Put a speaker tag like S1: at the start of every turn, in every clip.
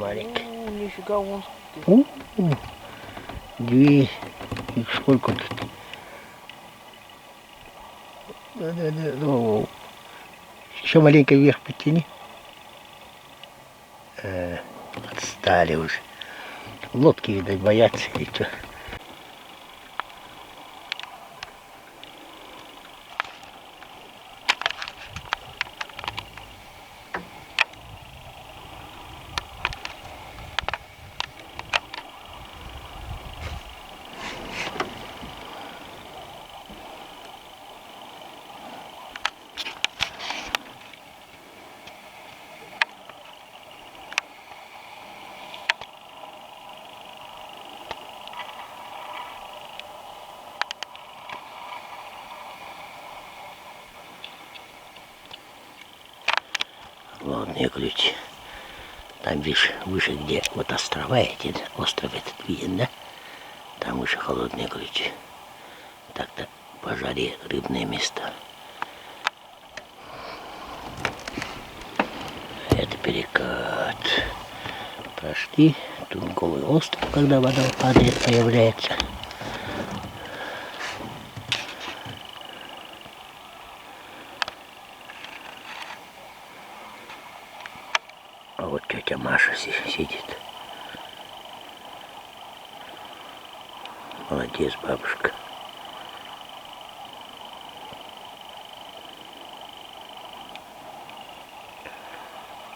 S1: маленький.
S2: Нифига, вон.
S1: Две. Их сколько тут? Да. Еще маленько вверх потяни. Отстали уже. Лодки, видать, боятся или что. Лодные ключи. Там, видишь, выше, где вот острова эти, остров этот виден, да? Там выше холодные ключи. Так-то по жаре рыбные места. Это перекат. Прошли. Тут голый остров, когда вода падает, появляется. А вот тетя Маша сидит. Молодец, бабушка.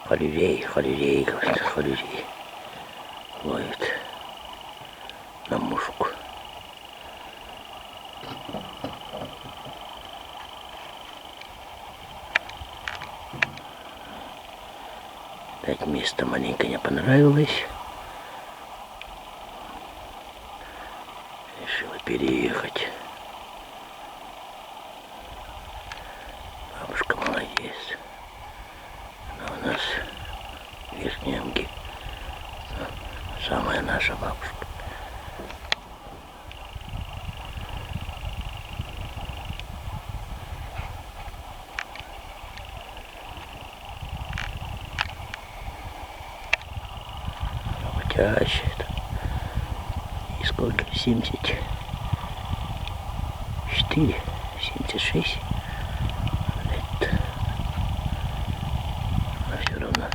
S1: Холюрей, холюрей, говорит, холюрей. Ловит на мушку. Это место маленько не понравилось. Решила переехать. Бабушка молодец. Она у нас в Верхнемге. Самая наша бабушка. Утящая. И сколько? 74, 76 лет. Но все равно,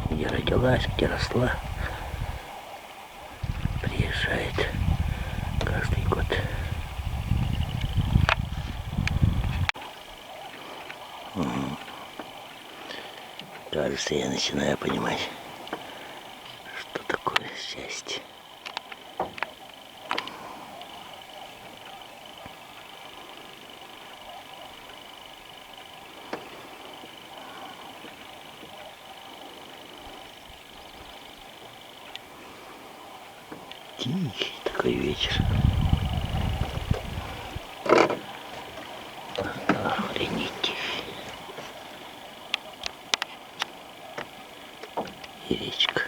S1: где родилась, где росла, приезжает каждый год. Кажется, я начинаю понимать, что такое счастье. Тихий такой вечер. Охренеть тихий. И речка.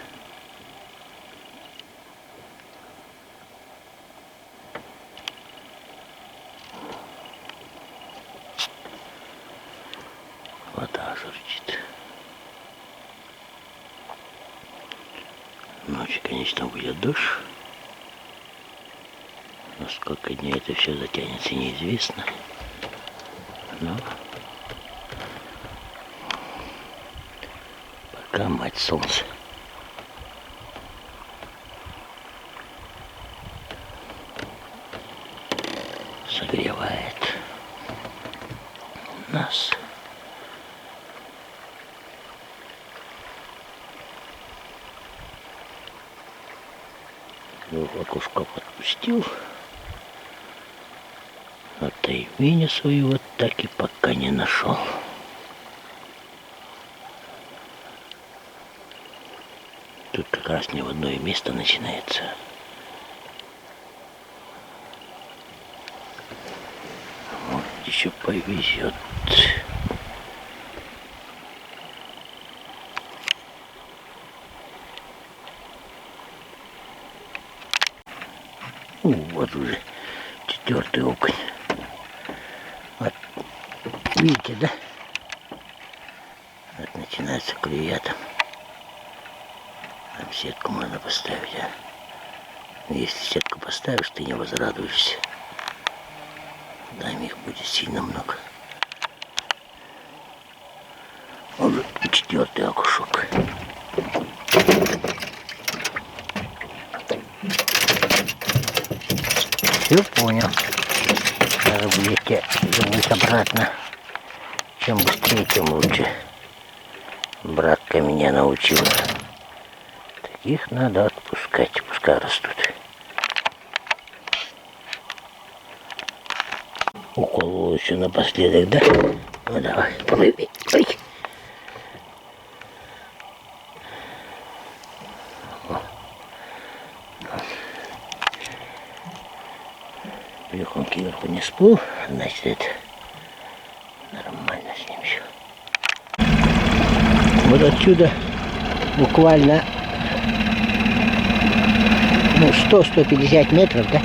S1: Вода журчит. Ночью, конечно, будет дождь. Но сколько дней это все затянется, неизвестно. Но пока мать солнце. Согревает нас. В окошко подпустил. А тайменя свою вот так и пока не нашел. Тут как раз не в одно место начинается. Вот еще повезет. Вот уже 4-й окунь. Вот, видите, да? Вот начинается клюя там. Сетку можно поставить, а? Если сетку поставишь, ты не возрадуешься. Там их будет сильно много. Уже 4-й окушок. Все понял. Надо будет вернуть обратно. Чем быстрее, тем лучше. Братка меня научил. Таких надо отпускать, пускай растут. Уколол еще напоследок, да? Ну давай, плыви. Ой. Брюхом кверху не всплыл, значит это нормально с ним все. Вот отсюда буквально 100-150 метров, да?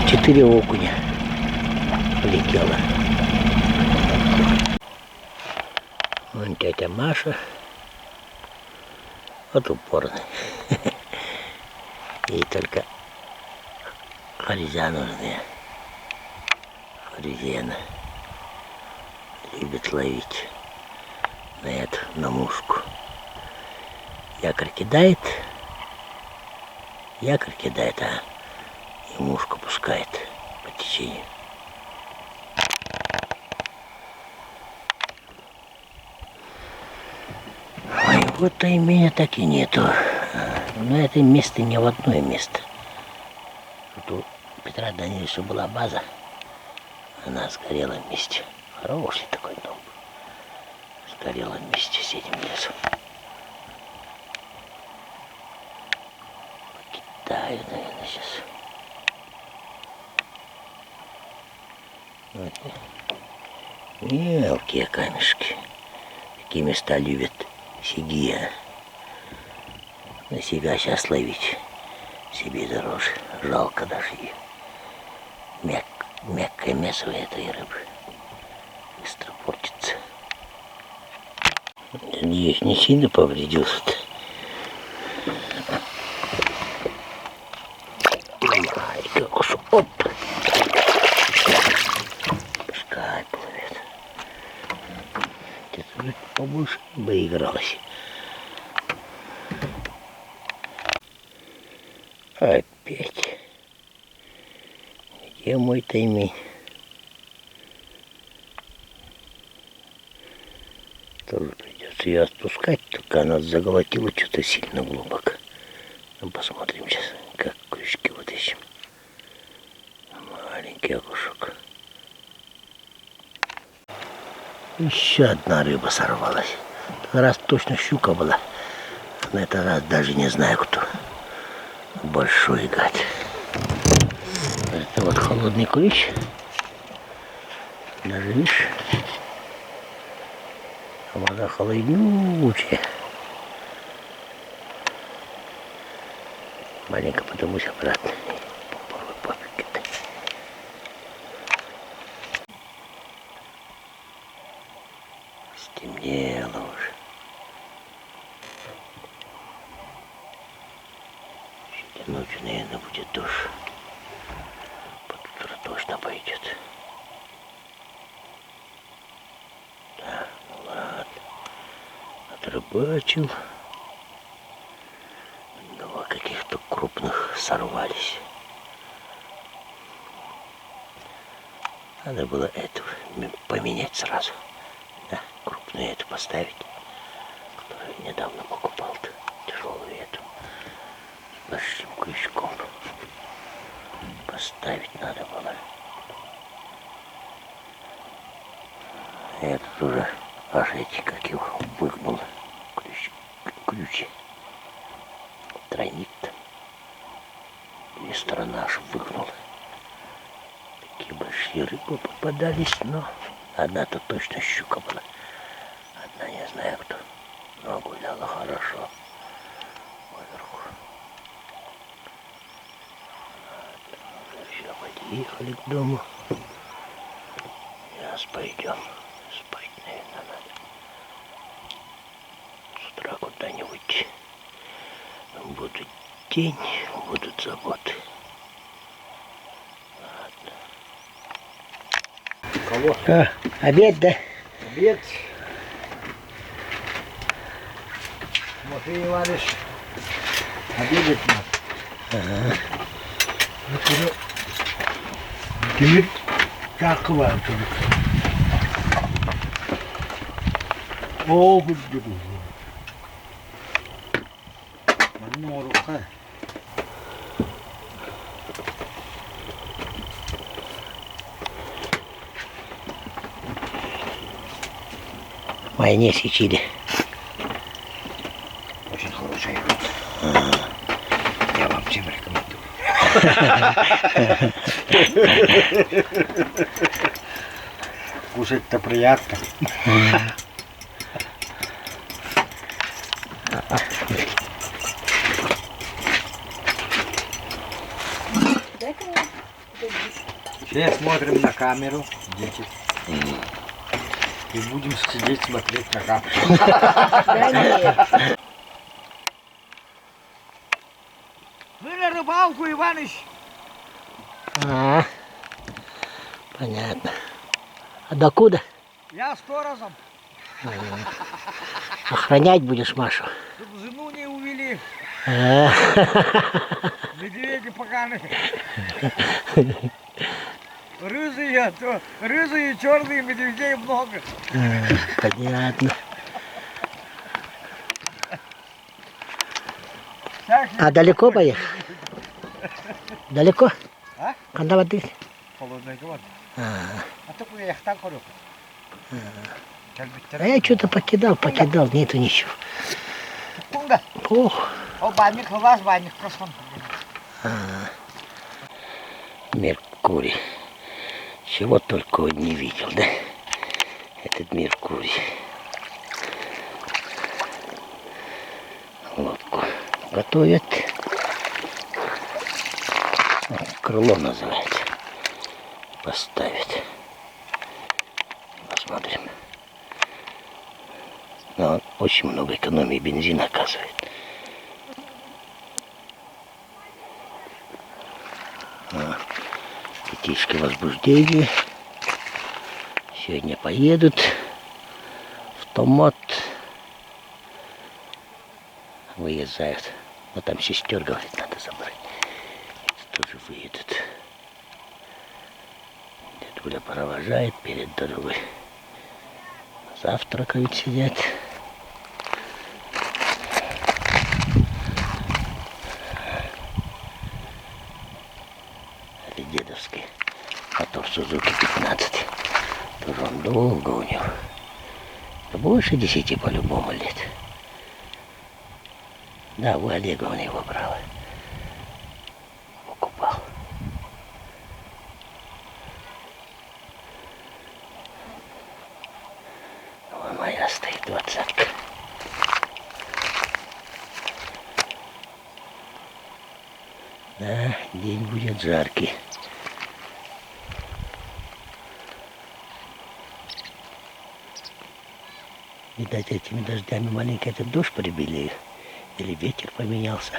S1: 4 окуня полетело. Вон тетя Маша. Вот упорный. Ей только форезя нужны. Форезена. Любит ловить на эту, на мушку. Якорь кидает, а и мушку пускает по течению. Ой, вот имения так и нету. Но это место не в одно место. Вот у Петра Даниловича была база, она сгорела вместе. Хороший такой дом. Сгорела вместе с этим лесом. Покидаю, наверное, сейчас. Вот. Мелкие камешки. Такие места любят сигия. На себя сейчас ловить себе дороже. Жалко даже ее. Мягкое мясо у этой рыбы быстро портится. Надеюсь, не сильно повредился-то. Ай, как уж, оп! Пускай плывет. Где-то побольше бы игралось. Опять. Где мой таймень? Тоже придется ее отпускать, только она заглотила что-то сильно глубоко. Ну, посмотрим сейчас, как крючки вытащим. Маленький окушок. Еще одна рыба сорвалась. Раз точно щука была. На этот раз даже не знаю кто. Большой гад. Это вот холодный ключ. Даже видишь, вода холоднючая. Маленько подымусь обратно. Попробуй попикать. Стемнело уже. Сегодня ночью, наверное, будет дождь. Под утро точно пойдет. Да, ну ладно. Отрыбачил. Два каких-то крупных сорвались. Надо было эту поменять сразу. Да, крупную эту поставить, которую недавно покупал-то. Тяжелую эту. С большим крючком. Поставить надо было. Этот уже аж эти, как его, выгнул. Ключи. Тройник-то. Две стороны аж выгнул. Такие большие рыбы попадались, но одна-то точно щука была. Одна не знаю кто. Но гуляла хорошо. Поверху. Все, подъехали к дому. Сейчас пойдем. Спать, наверное, надо. Будет день, будут заботы.
S2: Кого?
S1: Обед, да?
S2: Обед. Матвей Иванович обедать надо.
S1: Ага.
S2: Вот уже теперь такова только. О, будет. Одна рука.
S1: Майонез и чили.
S2: Очень хорошая. Я вам всем рекомендую. Кушать-то приятно. Сейчас смотрим на камеру, дети. И будем сидеть смотреть на камеру.
S3: Да нет.
S2: Вы на рыбалку, Иваныч?
S1: Понятно. А докуда?
S2: Я сторожем.
S1: Охранять будешь Машу?
S2: Чтобы жену не увели.
S1: А,
S2: Медведи поганые. Рыжие, то рыжие, черные медведей много.
S1: Понятно.
S2: Всякие.
S1: А далеко поехал? Далеко?
S2: А?
S1: Когда воды?
S2: Холодная вода.
S1: А
S2: только я их так говорю.
S1: я что-то покидал, нету ничего.
S2: Кунда.
S1: Ох.
S2: О, банник, у вас банник, просто.
S1: Меркурий. Чего только он не видел, да? Этот Меркурий. Лодку готовят. Крыло называется. Поставят. Посмотрим. Но очень много экономии бензина оказывает. Детишки возбуждения. Сегодня поедут в Томат. Выезжают. Но там сестер, говорит, надо забрать. Эти тоже выедут. Дедуля провожает перед дорогой. Завтракают, сидят. Это дедовский мотор Сузуки 15. Тоже он долго у него. Да больше 10 по-любому лет. Да, у Олега он его брал. Покупал. Вон моя стоит 20-ка. Да, день будет жаркий. Видать, этими дождями маленько этот дождь прибили. Или ветер поменялся.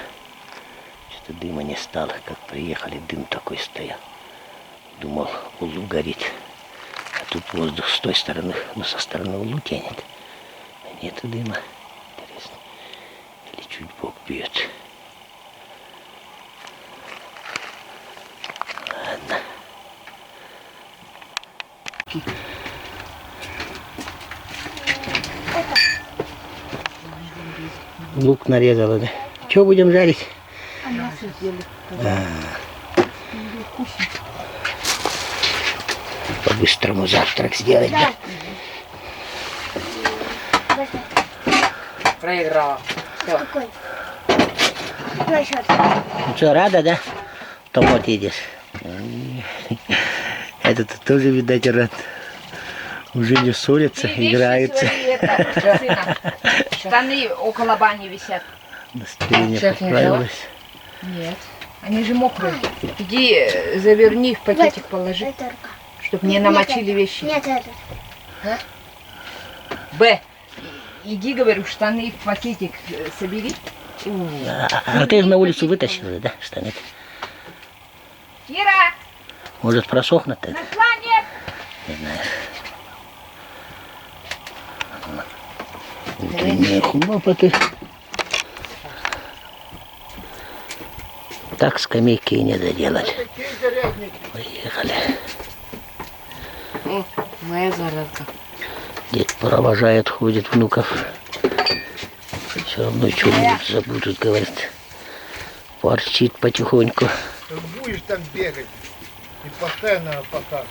S1: Что-то дыма не стало. Как приехали, дым такой стоял. Думал, улу горит. А тут воздух с той стороны, ну со стороны улу тянет. А нет дыма. Интересно. Или чуть бок бьет. Ладно. Лук нарезала, да? Что будем жарить?
S3: А мясо сделали.
S1: По-быстрому завтрак сделать, да?
S3: Проиграла. Все.
S4: Какой?
S1: Ну что, рада, да? Томат едешь. Этот тоже, видать, рад. Уже не ссорятся, играются.
S3: Штаны около бани висят.
S1: Настроение
S3: Шеф не
S1: поправилось.
S3: Нет. Они же мокрые. Иди заверни в пакетик, положи,
S4: Это рука.
S3: чтобы не намочили вещи.
S4: Нет, это.
S3: Б. Иди, говорю, штаны в пакетик собери
S1: А ты их на улицу вытащила, да, станет?
S3: Кира,
S1: Может, просохнет это?
S3: нашла, нет?
S1: Не знаю. Утренние хлопоты. Так скамейки и не доделать. Поехали.
S3: О, моя заразка.
S1: Дед провожает, ходит внуков. Все равно что-нибудь забудут, говорит. Ворчит потихоньку.
S2: Будешь там бегать и постоянно показывать.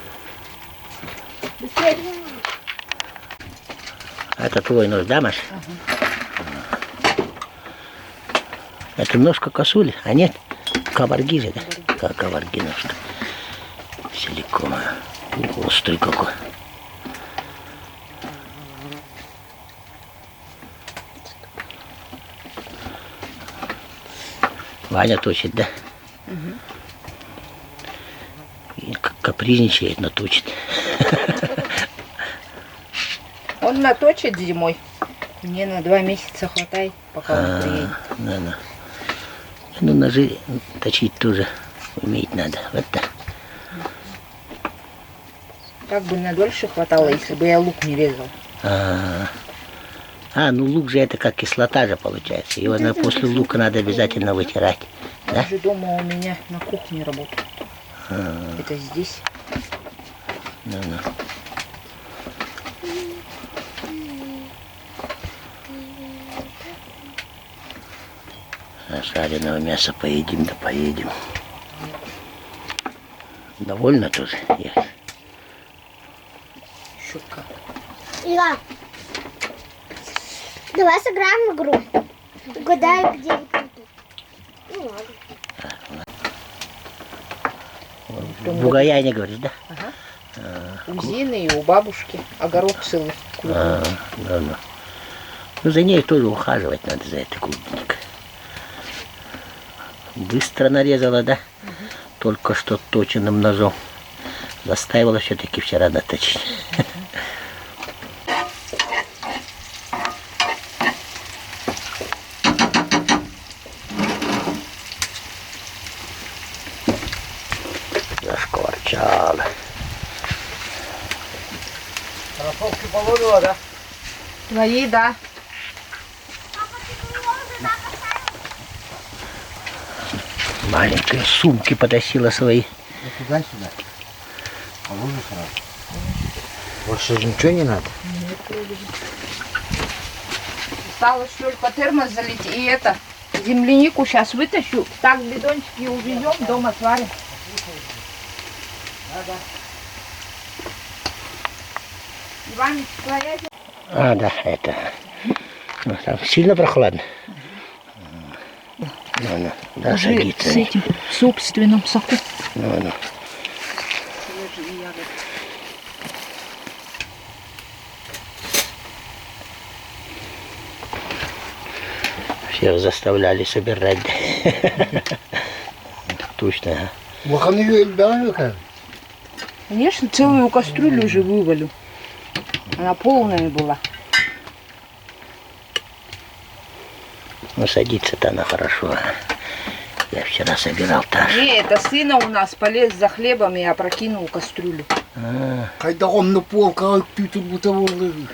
S1: Это твой нож, да, Маш? Это ножка косули, а нет? Кабарги же, да? Как кабарги нож-то. Силиконовый. Острый какой. Ваня точит, да? И капризничает, но точит.
S3: Он наточит зимой. Мне на 2 месяца хватает, пока он приедет.
S1: Да. Ну, ножи точить тоже уметь надо. Вот так.
S3: Так бы на дольше хватало, если бы я лук не резал.
S1: Ну лук же это как кислота же получается. Его после лука надо обязательно вытирать.
S3: Он
S1: Да?
S3: же дома у меня на кухне работает. Это здесь.
S1: Ну. А жареного мяса поедим, да поедем. Довольно тоже ехать.
S3: Щука.
S4: Ира, давай сыграем в игру. Угадай, где вы тут. Ну ладно.
S1: В Бугаяне, говоришь, да?
S3: У Зины и у бабушки огород целый.
S1: Да. Ну, за ней тоже ухаживать надо, за этой клубникой. Быстро нарезала, да? Только что точенным ножом. Заставила все-таки вчера наточить. Зашкварчала.
S2: Кроссовки положила, да?
S3: Твои, да.
S1: Маленькие сумки потащила свои.
S2: Туда-сюда. Положи сразу. Больше ничего не надо?
S3: Стало, что ли, по термос залить. И это, землянику сейчас вытащу. Так бидончики увезем, дома сварим. Иваныч, твоя
S1: Да, это. Ну, там сильно прохладно. Ну, да, садится.
S3: с этим собственным соку.
S1: Ну. Всех заставляли собирать. Точно.
S3: Конечно, целую кастрюлю уже вывалю. Она полная была.
S1: Ну, садится-то она хорошо. Я вчера собирал так.
S3: Не, это сына у нас полез за хлебом и опрокинул кастрюлю.
S2: Когда он на пол, как ты тут бутовол лежишь.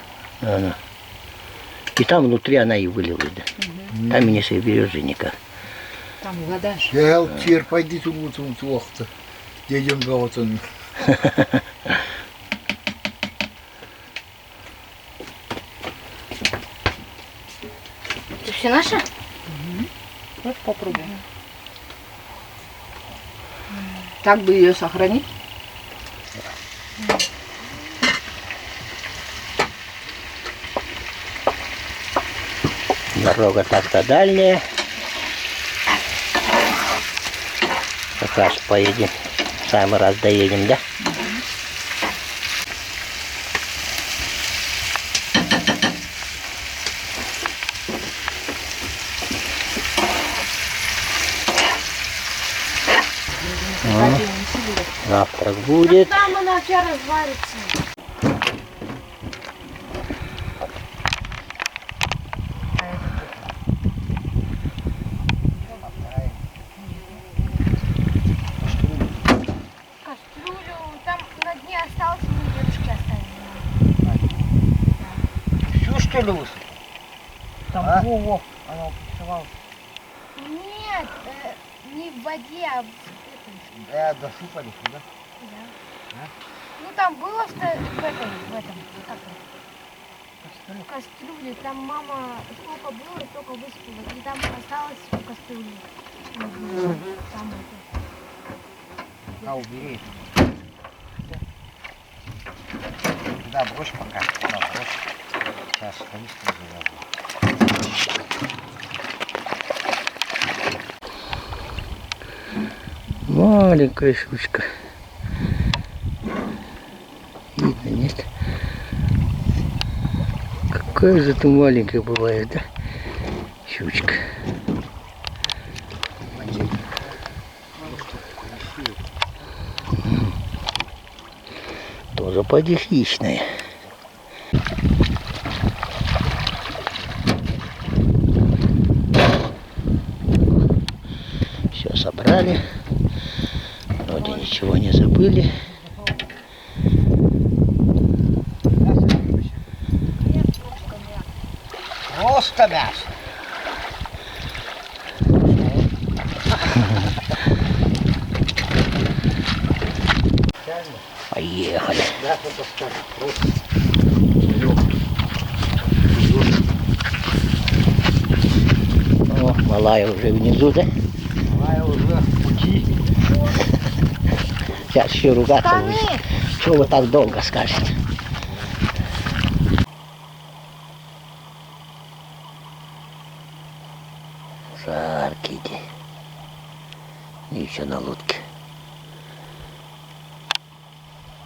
S1: И там внутри она и вылилась, да. Там и не соберешь же никак.
S3: Там вода же.
S2: Я теперь пойди тут вот плохо-то. Дедем галатон.
S4: Это все наше?
S3: Вот попробуем. Так бы ее сохранить.
S1: Дорога так-то дальняя. Как раз поедем. В самый раз доедем, да? Завтрак будет.
S4: Там она вчера разварится.
S2: Танцевал.
S4: Нет, не в воде, а в этом.
S2: Досыпались, да?
S4: Да.
S2: А?
S4: Ну там было в этом, как это? В кастрюле. Там мама сколько было, столько высыпала. И там осталось в кастрюле. Там это.
S2: А, убери. Да, брось пока. Да, брось. Сейчас канистру завязываю.
S1: Маленькая щучка. Видно, нет? Какая же ты маленькая бывает, да? Щучка. Тоже поди хищная. Все собрали. Вроде ничего не забыли.
S2: Просто мясо.
S1: Поехали.
S2: Да, это скажет. Просто.
S1: О, малая уже внизу, да?
S2: Малая уже в пути.
S1: Сейчас еще ругаться будет. Чего вы так долго скажете? Жаркий день. И еще на лодке.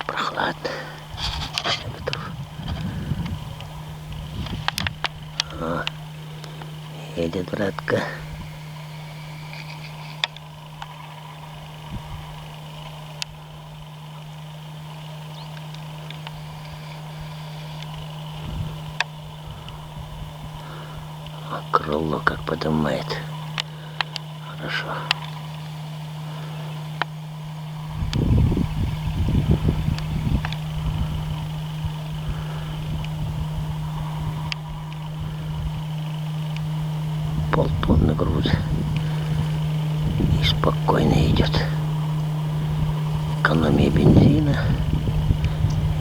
S1: Прохладно. О, едет братка. Крыло как поднимает. Хорошо. Полтонны груза. И спокойно идет. Экономия бензина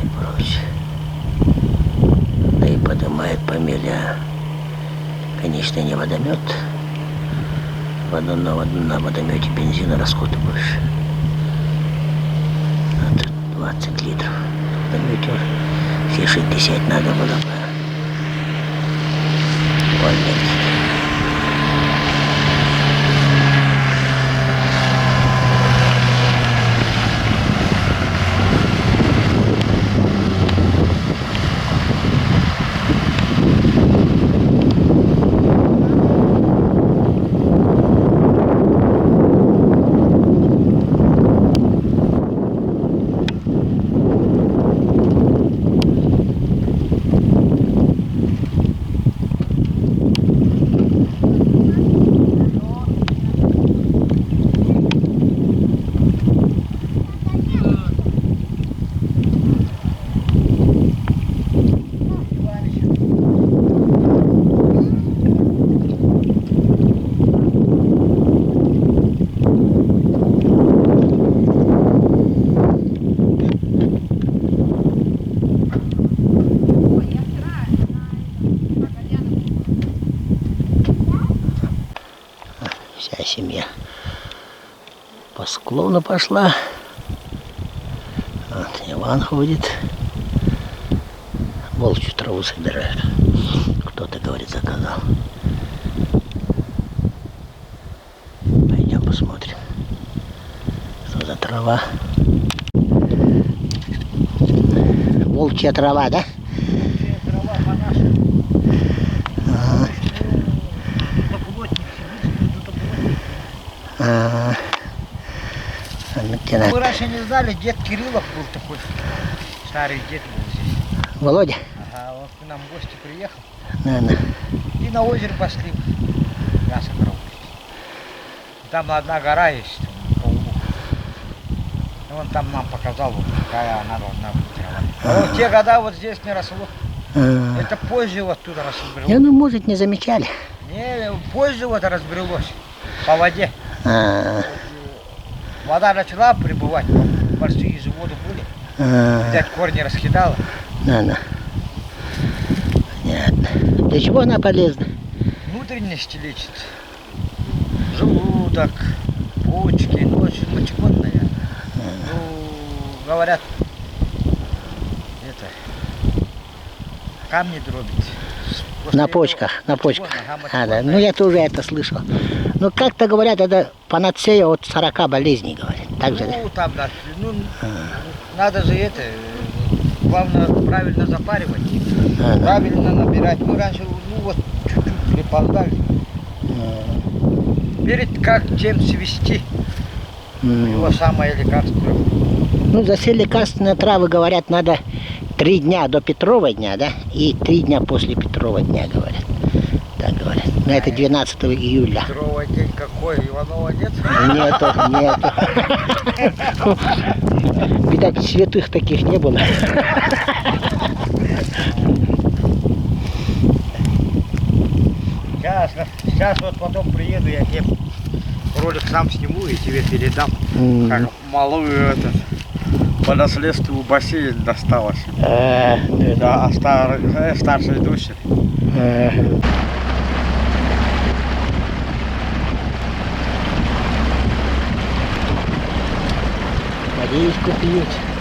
S1: и прочее. Да и поднимает по миля. Конечно, не водомет. На водомете бензина расходы больше. А тут 20 литров. В водомете все 60 надо было бы. Понять. Вся семья по склону пошла. Вот Иван ходит. Волчью траву собирают. Кто-то, говорит, заказал. Пойдем посмотрим, что за трава. Волчья трава, да?
S2: Трава по-нашему. Мы раньше не знали, дед Кириллов был такой. Старый дед был здесь.
S1: Володя?
S2: Ага, он к нам в гости приехал.
S1: Да.
S2: И на озере пошли. Мясо корову. Там одна гора есть, там, по углу. И он там нам показал, вот, какая она должна быть трава. А вот в те года вот здесь не росло. Это позже вот туда росло.
S1: Ну, может, не замечали.
S2: Не, позже вот разбрелось по воде.
S1: А,
S2: Вода начала прибывать, большие же воды были. Взять корни раскидала.
S1: да. Понятно. Для чего она полезна?
S2: Внутренности лечит. Желудок, почки, ну очень мочегонная. Ну, говорят, это, камни дробит. После
S1: На
S2: этого
S1: почках, на почках.
S2: мочегонная,
S1: А, да.
S2: мочегонная.
S1: Ну, я тоже это слышал. Ну, как-то говорят, это панацея от 40 болезней, говорят. Так же, да?
S2: Ну, там, да, ну, надо же это, главное, правильно запаривать,
S1: А, да.
S2: правильно набирать. Мы раньше, ну, вот, чуть-чуть припоздали. Перед как чем свести, его самое лекарство.
S1: Ну, за все лекарственные травы, говорят, надо 3 дня до Петрова дня, да? И 3 дня после Петрова дня, говорят. Так говорят. Но это 12 июля.
S2: Петровый день какой, Иванова нет?
S1: Нету. Видать, святых таких не было.
S2: Сейчас вот потом приеду, я тебе ролик сам сниму и тебе передам. Как малую этот по наследству бассейн досталось. Да, а старшей дочери.
S1: Водичку пить.